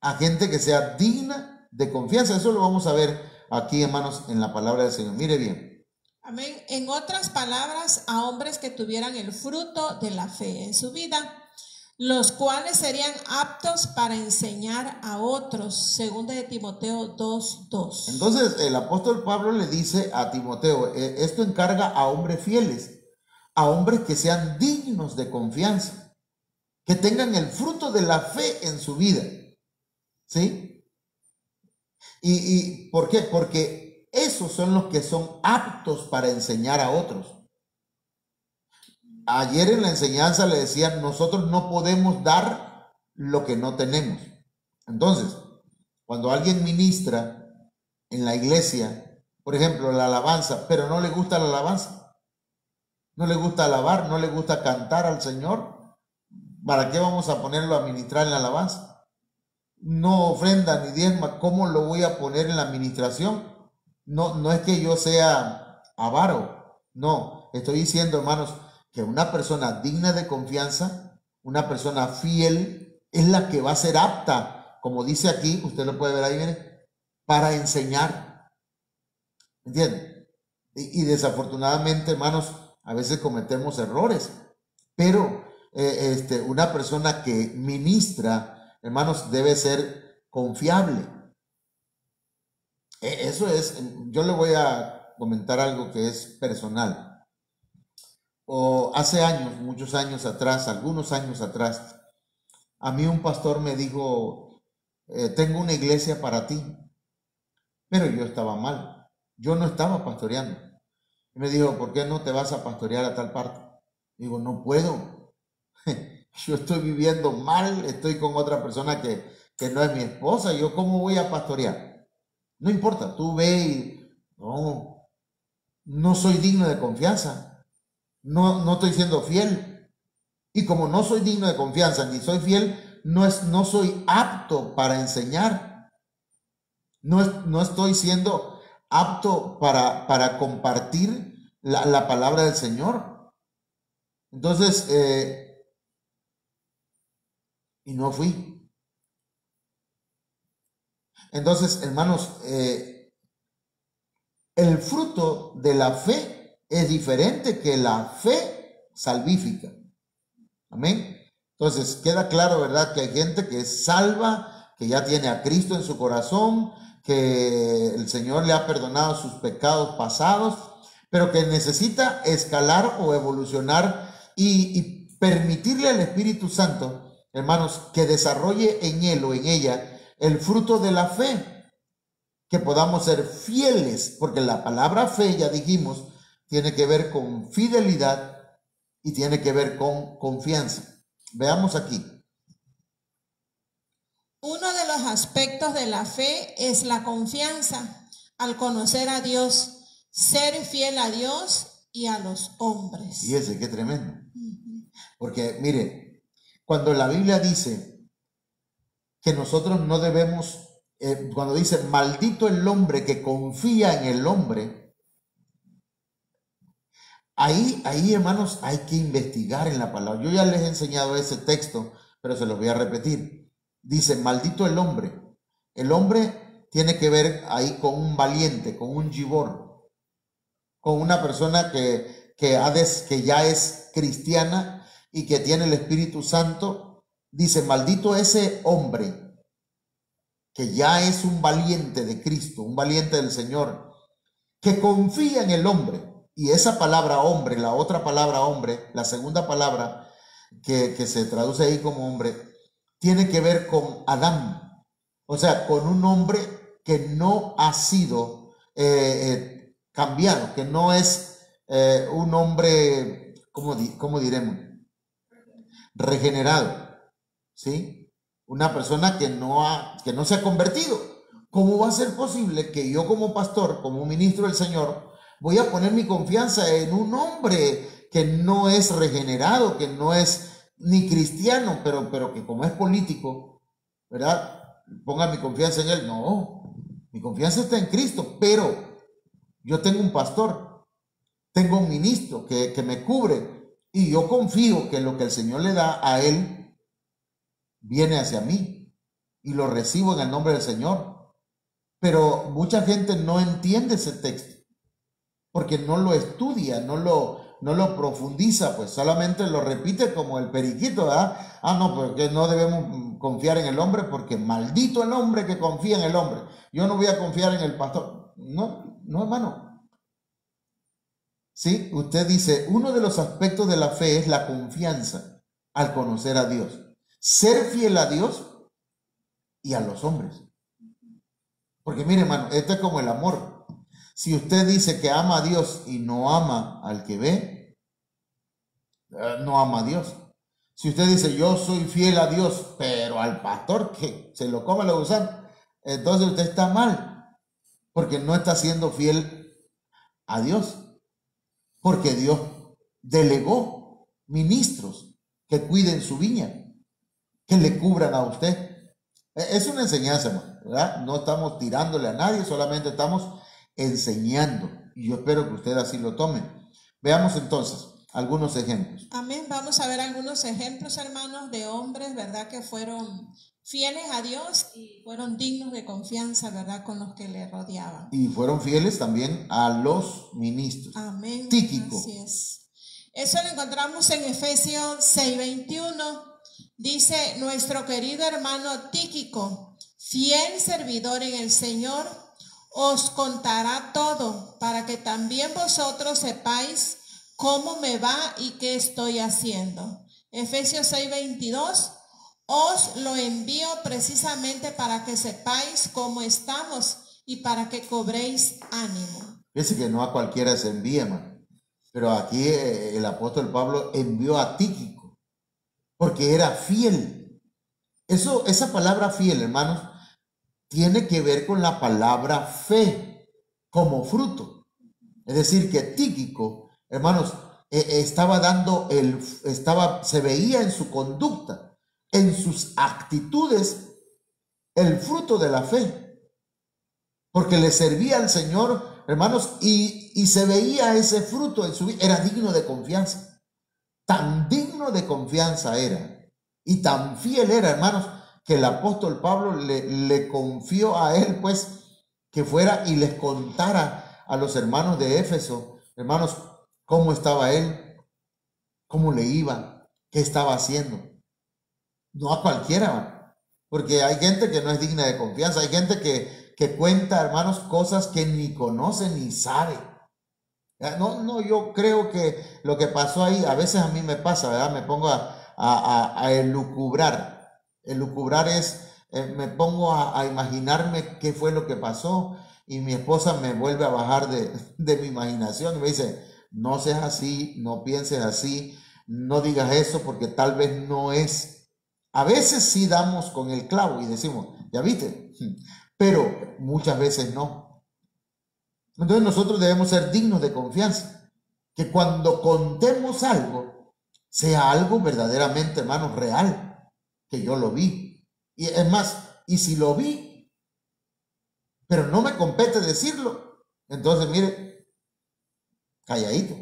a gente que sea digna de confianza. Eso lo vamos a ver aquí, hermanos, en la palabra del Señor. Mire bien. Amén. En otras palabras, a hombres que tuvieran el fruto de la fe en su vida, los cuales serían aptos para enseñar a otros, según de Timoteo 2:2. Entonces, el apóstol Pablo le dice a Timoteo, esto encarga a hombres fieles, a hombres que sean dignos de confianza, que tengan el fruto de la fe en su vida. ¿Sí? ¿Y por qué? Porque esos son los que son aptos para enseñar a otros. Ayer en la enseñanza le decían, nosotros no podemos dar lo que no tenemos. Entonces, cuando alguien ministra en la iglesia, por ejemplo, la alabanza, pero no le gusta la alabanza, no le gusta alabar, no le gusta cantar al Señor, ¿para qué vamos a ponerlo a ministrar en la alabanza? No ofrenda ni diezma, ¿cómo lo voy a poner en la administración? No es que yo sea avaro, no, estoy diciendo, hermanos, que una persona digna de confianza, una persona fiel, es la que va a ser apta, como dice aquí, usted lo puede ver ahí, mire, para enseñar. ¿Entienden? Y desafortunadamente, hermanos, a veces cometemos errores, pero una persona que ministra, hermanos, debe ser confiable. Eso es, yo le voy a comentar algo que es personal. O hace años, muchos años atrás, algunos años atrás, a mí un pastor me dijo, tengo una iglesia para ti, pero yo estaba mal, yo no estaba pastoreando. Y me dijo, ¿por qué no te vas a pastorear a tal parte? Digo, no puedo, yo estoy viviendo mal, estoy con otra persona que no es mi esposa, ¿yo cómo voy a pastorear? No importa, tú ve y no soy digno de confianza. No estoy siendo fiel. Y como no soy digno de confianza ni soy fiel, no soy apto para enseñar. No estoy siendo apto para compartir la palabra del Señor. Entonces, y no fui. Entonces, hermanos, el fruto de la fe es diferente que la fe salvífica. Amén. Entonces, queda claro, ¿verdad? Que hay gente que es salva, que ya tiene a Cristo en su corazón, que el Señor le ha perdonado sus pecados pasados, pero que necesita escalar o evolucionar y permitirle al Espíritu Santo, hermanos, que desarrolle en él o en ella el fruto de la fe, que podamos ser fieles, porque la palabra fe, ya dijimos, tiene que ver con fidelidad y tiene que ver con confianza. Veamos aquí. Uno de los aspectos de la fe es la confianza al conocer a Dios, ser fiel a Dios y a los hombres. Y ese, qué tremendo. Porque mire, cuando la Biblia dice que nosotros no debemos, cuando dice maldito el hombre que confía en el hombre, Ahí, hermanos, hay que investigar en la palabra. Yo ya les he enseñado ese texto, pero se los voy a repetir. Dice, maldito el hombre. El hombre tiene que ver ahí con un valiente, con un gibor, con una persona que ya es cristiana y que tiene el Espíritu Santo. Dice, maldito ese hombre que ya es un valiente de Cristo, un valiente del Señor, que confía en el hombre. Y esa palabra hombre, la otra palabra hombre, la segunda palabra que se traduce ahí como hombre, tiene que ver con Adán. O sea, con un hombre que no ha sido cambiado, que no es un hombre, ¿cómo diremos? Regenerado, ¿sí? Una persona que no se ha convertido. ¿Cómo va a ser posible que yo como pastor, como ministro del Señor, voy a poner mi confianza en un hombre que no es regenerado, que no es ni cristiano, pero que como es político, ¿verdad? Ponga mi confianza en él. No, mi confianza está en Cristo, pero yo tengo un pastor, tengo un ministro que me cubre y yo confío que lo que el Señor le da a él viene hacia mí y lo recibo en el nombre del Señor. Pero mucha gente no entiende ese texto porque no lo estudia, no lo profundiza, pues solamente lo repite como el periquito, ¿verdad? No, porque no debemos confiar en el hombre porque maldito el hombre que confía en el hombre. Yo no voy a confiar en el pastor. No, no, hermano. Sí, usted dice, uno de los aspectos de la fe es la confianza al conocer a Dios. Ser fiel a Dios y a los hombres. Porque mire, hermano, esto es como el amor. Si usted dice que ama a Dios y no ama al que ve, no ama a Dios. Si usted dice, yo soy fiel a Dios, pero al pastor que se lo come los gusanos, entonces usted está mal, porque no está siendo fiel a Dios. Porque Dios delegó ministros que cuiden su viña, que le cubran a usted. Es una enseñanza, ¿verdad? No estamos tirándole a nadie, solamente estamos enseñando. Y yo espero que usted así lo tome. Veamos entonces algunos ejemplos. Amén. Vamos a ver algunos ejemplos, hermanos, de hombres, ¿verdad? Que fueron fieles a Dios y fueron dignos de confianza, ¿verdad? Con los que le rodeaban. Y fueron fieles también a los ministros. Amén. Tíquico. Así es. Eso lo encontramos en Efesios 6:21. Dice nuestro querido hermano Tíquico, fiel servidor en el Señor, os contará todo para que también vosotros sepáis cómo me va y qué estoy haciendo. Efesios 6:22, os lo envío precisamente para que sepáis cómo estamos y para que cobréis ánimo. Fíjese que no a cualquiera se envía, hermano. Pero aquí el apóstol Pablo envió a Tíquico porque era fiel. Esa palabra fiel, hermanos, tiene que ver con la palabra fe como fruto. Es decir, que Tíquico, hermanos, se veía en su conducta, en sus actitudes, el fruto de la fe. Porque le servía al Señor, hermanos, y se veía ese fruto en su vida. Era digno de confianza. Tan digno de confianza era y tan fiel era, hermanos, que el apóstol Pablo le confió a él, pues, que fuera y les contara a los hermanos de Éfeso, hermanos, cómo estaba él, cómo le iba, qué estaba haciendo. No a cualquiera, porque hay gente que no es digna de confianza, hay gente que cuenta, hermanos, cosas que ni conoce ni sabe. No, yo creo que lo que pasó ahí, a veces a mí me pasa, ¿verdad? Me pongo a elucubrar. Elucubrar es, me pongo a imaginarme qué fue lo que pasó y mi esposa me vuelve a bajar de mi imaginación y me dice, no seas así, no pienses así, no digas eso porque tal vez no es. A veces sí damos con el clavo y decimos, ya viste, pero muchas veces no. Entonces nosotros debemos ser dignos de confianza, que cuando contemos algo, sea algo verdaderamente, hermanos, real, que yo lo vi. Y es más, y si lo vi, pero no me compete decirlo, entonces mire, calladito,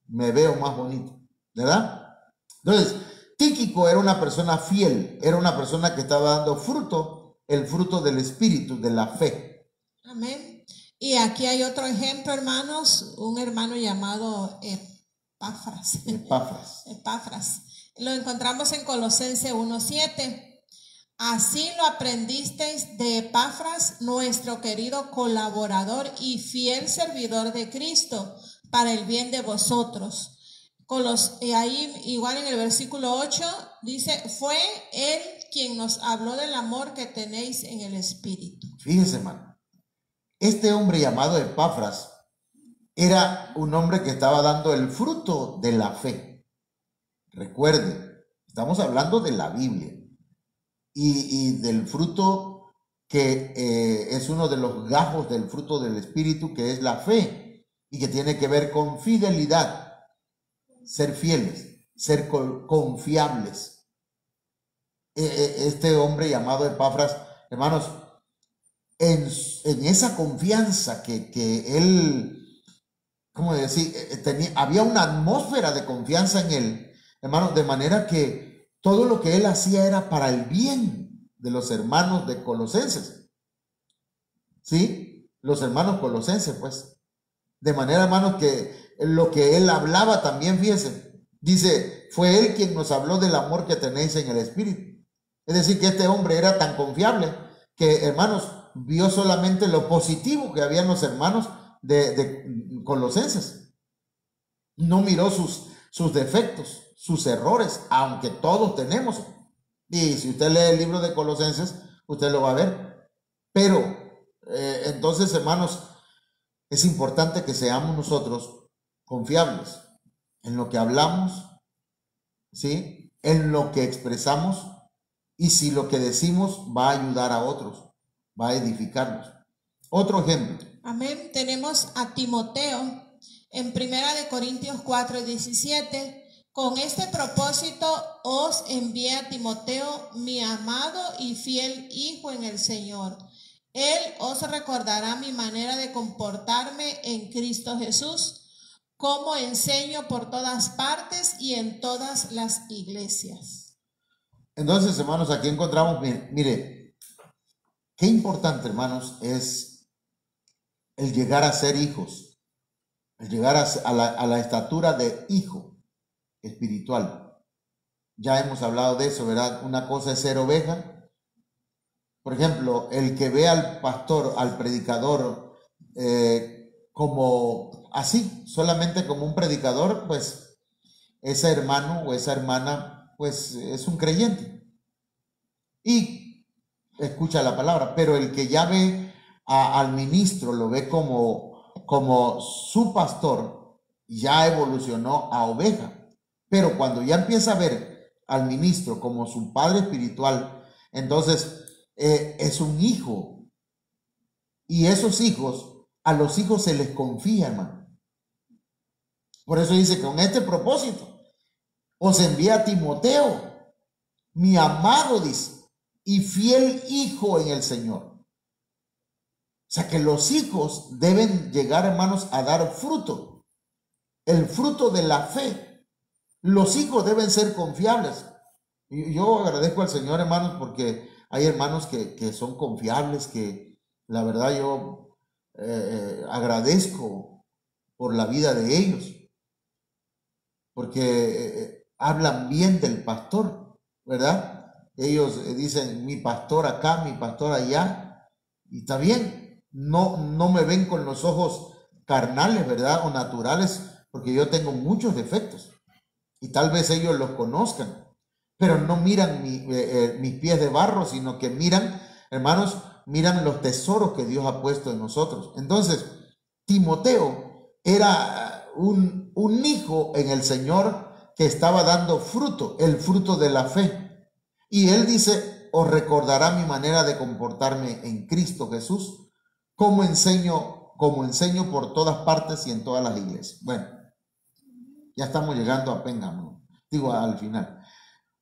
me veo más bonito, ¿verdad? Entonces, Tíquico era una persona fiel, era una persona que estaba dando fruto, el fruto del Espíritu, de la fe. Amén. Y aquí hay otro ejemplo, hermanos, un hermano llamado Epafras. Epafras. Lo encontramos en Colosenses 1:7. Así lo aprendisteis de Epafras, nuestro querido colaborador y fiel servidor de Cristo, para el bien de vosotros. Ahí igual en el versículo 8 dice, fue Él quien nos habló del amor que tenéis en el Espíritu. Fíjese, hermano, este hombre llamado Epafras era un hombre que estaba dando el fruto de la fe. Recuerde, estamos hablando de la Biblia y del fruto que es uno de los gajos del fruto del Espíritu, que es la fe y que tiene que ver con fidelidad. Ser fieles, ser confiables. Este hombre llamado Epafras, hermanos, en esa confianza que él, ¿cómo decir? Había una atmósfera de confianza en él, hermanos, de manera que todo lo que él hacía era para el bien de los hermanos de Colosenses. ¿Sí? Los hermanos colosenses, pues. De manera, hermanos, que lo que él hablaba también, fíjense, dice, fue él quien nos habló del amor que tenéis en el Espíritu. Es decir, que este hombre era tan confiable que, hermanos, vio solamente lo positivo que había en los hermanos de Colosenses. No miró sus defectos, sus errores, aunque todos tenemos. Y si usted lee el libro de Colosenses, usted lo va a ver. Pero, entonces, hermanos, es importante que seamos nosotros confiables en lo que hablamos, ¿sí? En lo que expresamos, y si lo que decimos va a ayudar a otros, va a edificarnos. Otro ejemplo. Amén. Tenemos a Timoteo en 1 Corintios 4:17. Con este propósito os envié a Timoteo, mi amado y fiel hijo en el Señor. Él os recordará mi manera de comportarme en Cristo Jesús, como enseño por todas partes y en todas las iglesias. Entonces, hermanos, aquí encontramos, mire, qué importante, hermanos, es el llegar a ser hijos, el llegar a la estatura de hijo espiritual. Ya hemos hablado de eso, ¿verdad? Una cosa es ser oveja. Por ejemplo, el que ve al pastor, al predicador, como así, solamente como un predicador, pues ese hermano o esa hermana, pues es un creyente y escucha la palabra. Pero el que ya ve al ministro, lo ve como su pastor, ya evolucionó a oveja. Pero cuando ya empieza a ver al ministro como su padre espiritual, entonces es un hijo. Y esos hijos, a los hijos se les confía, hermano. Por eso dice, con este propósito os envía a Timoteo, mi amado, dice, y fiel hijo en el Señor. O sea que los hijos deben llegar, hermanos, a dar fruto, el fruto de la fe. Los hijos deben ser confiables. Y yo agradezco al Señor, hermanos, porque hay hermanos que son confiables, que la verdad yo agradezco por la vida de ellos, porque hablan bien del pastor, ¿verdad? Ellos dicen, mi pastor acá, mi pastor allá, y está bien, no me ven con los ojos carnales, ¿verdad? O naturales, porque yo tengo muchos defectos, y tal vez ellos los conozcan, pero no miran mis pies de barro, sino que miran, hermanos, miran los tesoros que Dios ha puesto en nosotros. Entonces, Timoteo era un hijo en el Señor que estaba dando fruto, el fruto de la fe. Y él dice, os recordará mi manera de comportarme en Cristo Jesús, como enseño por todas partes y en todas las iglesias. Bueno, ya estamos llegando a Péngamo, digo al final.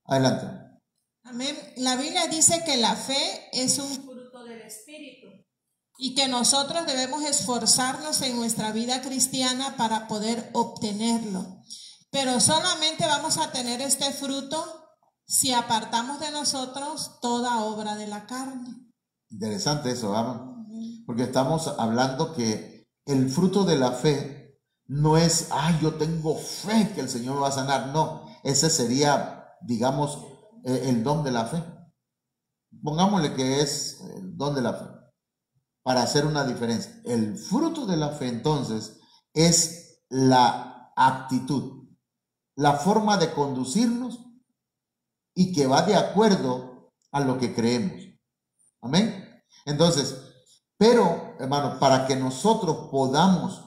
Adelante. Amén. La Biblia dice que la fe es un fruto del Espíritu y que nosotros debemos esforzarnos en nuestra vida cristiana para poder obtenerlo. Pero solamente vamos a tener este fruto si apartamos de nosotros toda obra de la carne. Interesante eso, vamos. Porque estamos hablando que el fruto de la fe no es, yo tengo fe que el Señor va a sanar. No, ese sería, digamos, el don de la fe. Pongámosle que es el don de la fe, para hacer una diferencia. El fruto de la fe, entonces, es la actitud, la forma de conducirnos y que va de acuerdo a lo que creemos. Amén. Entonces, pero, hermano, para que nosotros podamos,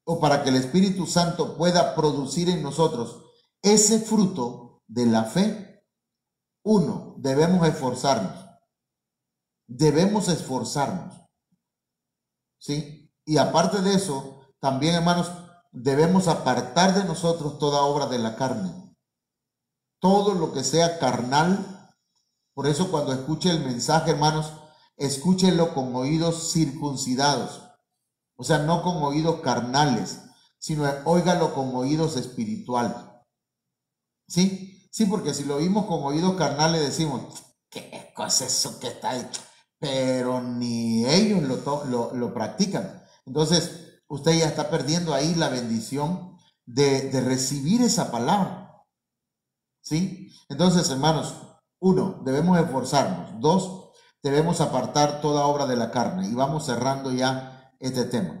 o para que el Espíritu Santo pueda producir en nosotros ese fruto de la fe, uno, debemos esforzarnos. Debemos esforzarnos. ¿Sí? Y aparte de eso, también, hermanos, debemos apartar de nosotros toda obra de la carne. Todo lo que sea carnal. Por eso cuando escuche el mensaje, hermanos, escúchelo con oídos circuncidados. O sea, no con oídos carnales, sino óigalo con oídos espirituales. ¿Sí? Sí, porque si lo oímos con oídos carnales decimos, ¿qué cosa es eso que está ahí? Pero ni ellos lo practican. Entonces, usted ya está perdiendo ahí la bendición de recibir esa palabra. ¿Sí? Entonces, hermanos, uno, debemos esforzarnos. Dos, debemos apartar toda obra de la carne. Y vamos cerrando ya este tema.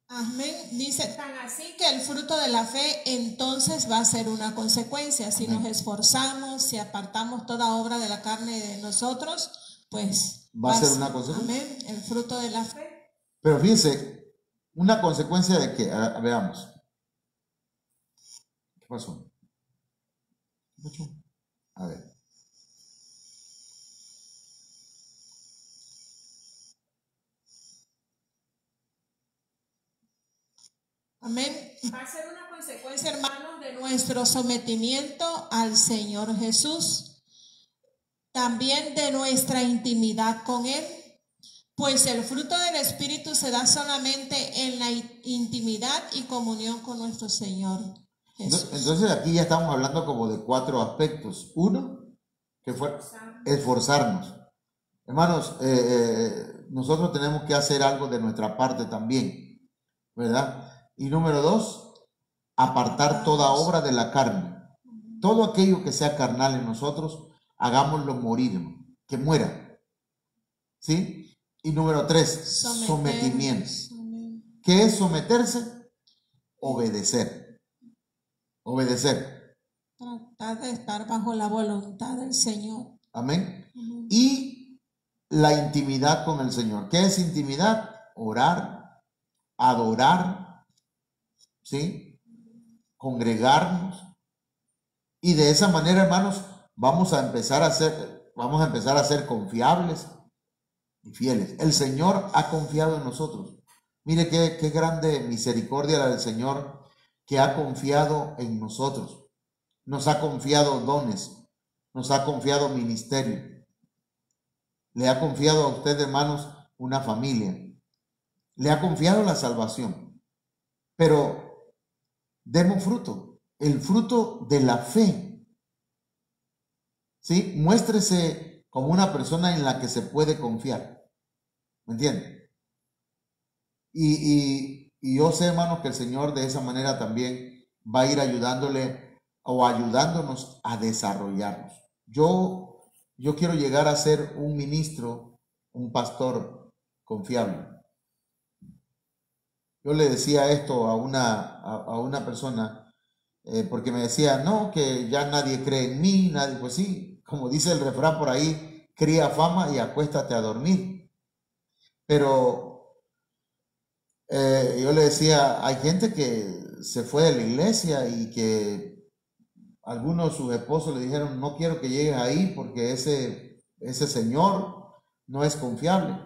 Amén. Dice, tan así que el fruto de la fe entonces va a ser una consecuencia. Si nos esforzamos, si apartamos toda obra de la carne de nosotros, pues va a ser una consecuencia. Amén. El fruto de la fe. Pero fíjense, una consecuencia de que, veamos. ¿Qué pasó? A ver. Amén. Va a ser una consecuencia, hermanos, de nuestro sometimiento al Señor Jesús. También de nuestra intimidad con Él. Pues el fruto del Espíritu se da solamente en la intimidad y comunión con nuestro Señor Jesús. Entonces aquí ya estamos hablando como de 4 aspectos. Uno, que fue esforzarnos. Hermanos, nosotros tenemos que hacer algo de nuestra parte también, ¿verdad? Y número 2, apartar toda obra de la carne. Todo aquello que sea carnal en nosotros, hagámoslo morir, que muera. ¿Sí? Y número 3, sometimiento. ¿Qué es someterse? Obedecer. Obedecer. Tratar de estar bajo la voluntad del Señor. Amén. Y la intimidad con el Señor. ¿Qué es intimidad? Orar, adorar, ¿sí? Congregarnos. Y de esa manera, hermanos, vamos a empezar a ser confiables y fieles. El Señor ha confiado en nosotros. Mire qué grande misericordia la del Señor, que ha confiado en nosotros. Nos ha confiado dones, nos ha confiado ministerio. Le ha confiado a usted, hermanos, una familia. Le ha confiado la salvación. Pero demos fruto, el fruto de la fe. ¿Sí? Muéstrese como una persona en la que se puede confiar. ¿Me entiende? Y yo sé, hermanos, que el Señor de esa manera también va a ir ayudándole o ayudándonos a desarrollarnos. Yo quiero llegar a ser un ministro, un pastor confiable. Yo le decía esto a una persona porque me decía, no, que ya nadie cree en mí, nadie, pues sí, como dice el refrán por ahí, cría fama y acuéstate a dormir. Pero yo le decía, hay gente que se fue de la iglesia y que algunos de sus esposos le dijeron, no quiero que llegues ahí porque ese señor no es confiable.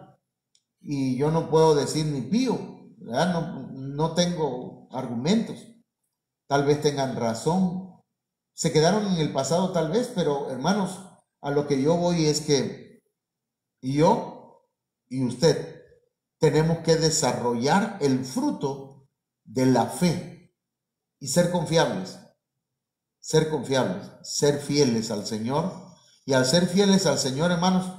Y yo no puedo decir ni pío, ¿verdad? No tengo argumentos. Tal vez tengan razón. Se quedaron en el pasado tal vez, pero hermanos, a lo que yo voy es que yo y usted tenemos que desarrollar el fruto de la fe y ser confiables, ser fieles al Señor. Y al ser fieles al Señor, hermanos,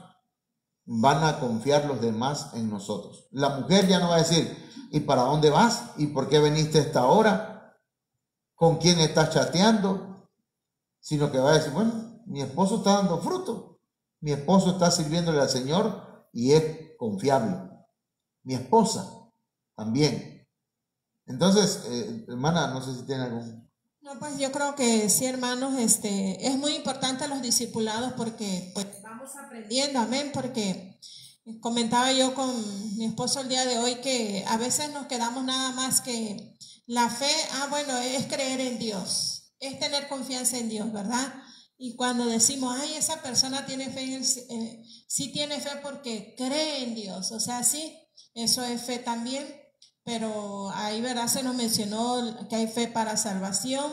van a confiar los demás en nosotros. La mujer ya no va a decir, ¿y para dónde vas? ¿Y por qué viniste a esta hora? ¿Con quién estás chateando? Sino que va a decir, bueno, mi esposo está dando fruto. Mi esposo está sirviéndole al Señor y es confiable. Mi esposa también. Entonces, hermana, no sé si tiene algún... No, pues yo creo que sí, hermanos, es muy importante los discipulados porque pues vamos aprendiendo, amén, porque comentaba yo con mi esposo el día de hoy que a veces nos quedamos nada más que la fe, bueno, es creer en Dios, es tener confianza en Dios, ¿verdad? Y cuando decimos, ay, esa persona tiene fe sí tiene fe porque cree en Dios, o sea, sí, eso es fe también, pero ahí, ¿verdad? Se nos mencionó que hay fe para salvación,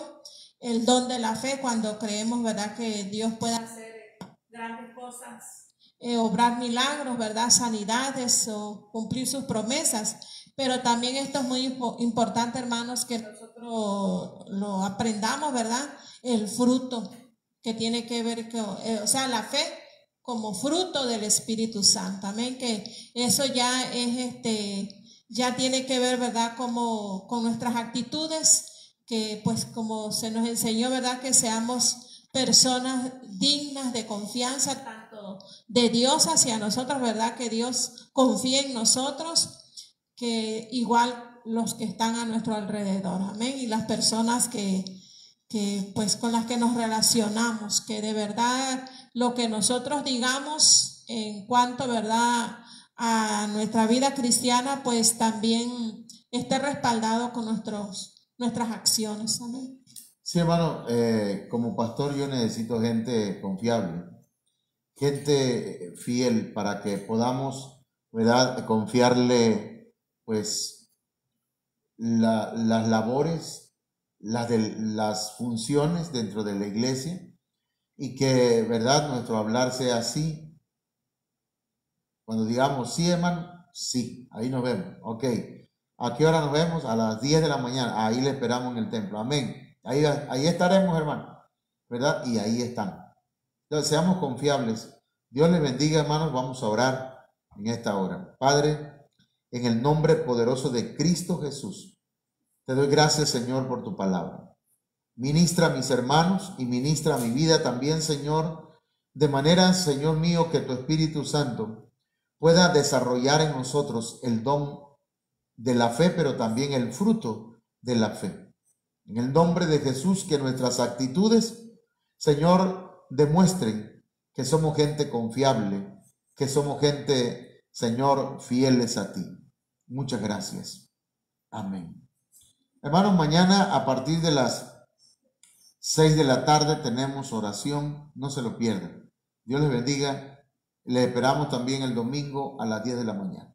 el don de la fe cuando creemos, ¿verdad? Que Dios puede hacer grandes cosas, obrar milagros, ¿verdad? Sanidades o cumplir sus promesas. Pero también esto es muy importante, hermanos, que nosotros lo aprendamos, ¿verdad? El fruto que tiene que ver con, o sea, la fe como fruto del Espíritu Santo. Amén. Que eso ya es ya tiene que ver, ¿verdad? Como con nuestras actitudes, que pues como se nos enseñó, ¿verdad? Que seamos personas dignas de confianza, tanto de Dios hacia nosotros, ¿verdad? Que Dios confíe en nosotros, que igual los que están a nuestro alrededor, amén, y las personas que pues con las que nos relacionamos, que de verdad lo que nosotros digamos en cuanto, ¿verdad?, a nuestra vida cristiana, pues también esté respaldado con nuestras acciones, amén. Sí, hermano, como pastor yo necesito gente confiable, gente fiel para que podamos, ¿verdad?, confiarle, pues, las labores, las funciones dentro de la iglesia y que, ¿verdad?, nuestro hablar sea así. Cuando digamos, sí, hermano, sí, ahí nos vemos. Ok, ¿a qué hora nos vemos? A las 10 de la mañana, ahí le esperamos en el templo. Amén. Ahí estaremos, hermano, ¿verdad? Y ahí están. Entonces, seamos confiables. Dios les bendiga, hermanos. Vamos a orar en esta hora. Padre, en el nombre poderoso de Cristo Jesús, te doy gracias, Señor, por tu palabra. Ministra a mis hermanos y ministra a mi vida también, Señor, de manera, Señor mío, que tu Espíritu Santo pueda desarrollar en nosotros el don de la fe, pero también el fruto de la fe. En el nombre de Jesús, que nuestras actitudes, Señor, demuestren que somos gente confiable, que somos gente, Señor, fieles a ti. Muchas gracias. Amén. Hermanos, mañana a partir de las 6 de la tarde tenemos oración, no se lo pierdan. Dios les bendiga. Les esperamos también el domingo a las 10 de la mañana.